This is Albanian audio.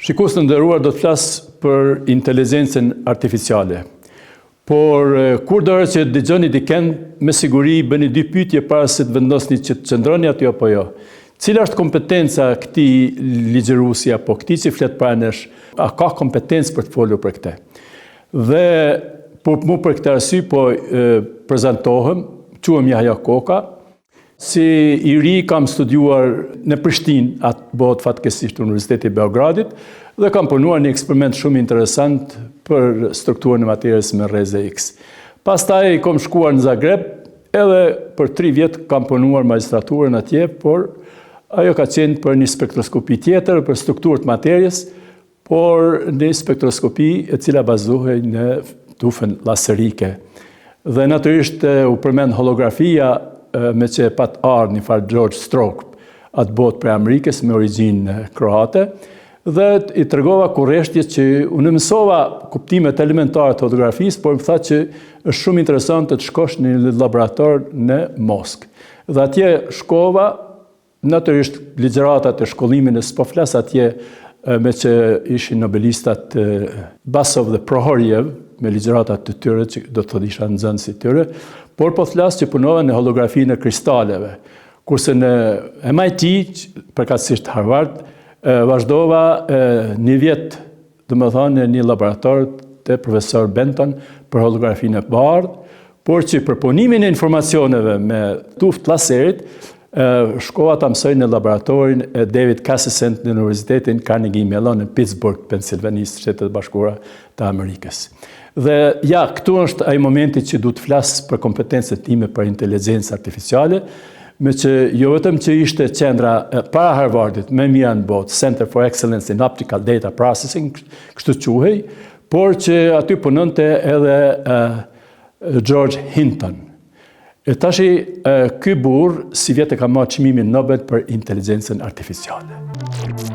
Shikues të nderuar, do të flas për inteligjencën artificiale. Por kur do që dëgjoni dikën, me siguri bëni dy pyetje para se të vendosni që të qëndroni aty apo jo. Cila është kompetenca këtij ligjëruesi apo këtij që flet para nesh? A ka kompetencë për të folur për këtë? Dhe mu për këtë arsye po prezantohem, quhem Yahya Koka. Si i ri kam studiuar në Prishtinë, atë bëhet fatkeqësisht Universiteti i Beogradit, dhe kam punuar një eksperiment shumë interesant për strukturën e materjes me rreze X. Pastaj kam shkuar në Zagreb, edhe për 3 vjet kam punuar magjistraturën atje, por ajo ka qenë për një spektroskopi tjetër, për strukturë të materjes, por një spektroskopi e cila bazohej në tufën laserike. Dhe natyrisht u përmend holografia, me që pat ardhur një farë George Stroke, atë botë për Amerikës me origjinë kroate, dhe i tregova kurreshtjes që unë mësova kuptimet elementare të fotografisë, por më tha që është shumë interesante të shkosh në një laborator në Moskë. Dhe atje shkova, natyrisht ligjëratat e shkollimit, s'po flas atje me që ishin nobelistat Basov dhe Prohorjev, me ligjëratat të tyre, që do të thotë isha nxënës i tyre, por po flas që punova në holografinë e kristaleve. Kurse në MIT, përkatësisht Harvard, vazhdova një vjet, domethënë në një laborator të profesor Benton për holografinë e bardhë, por që për punimin e informacioneve me tuftë laserit, shkova ta mësoj në laboratorin e David Cassisent në Universitetin Carnegie Mellon në Pittsburgh, Pennsylvania, Shtetet e Bashkuara të Amerikës. Dhe ja, këtu është ai momenti që du të flas për kompetencët time për inteligjencë artificiale, me që jo vetëm që ishte qendra para Harvardit, më mira në botë, Center for Excellence in Optical Data Processing, kështu quhej, por që aty punonte edhe George Hinton. E tashi, ky burr si vjet e ka marrë çmimin Nobel për inteligjencën artificiale.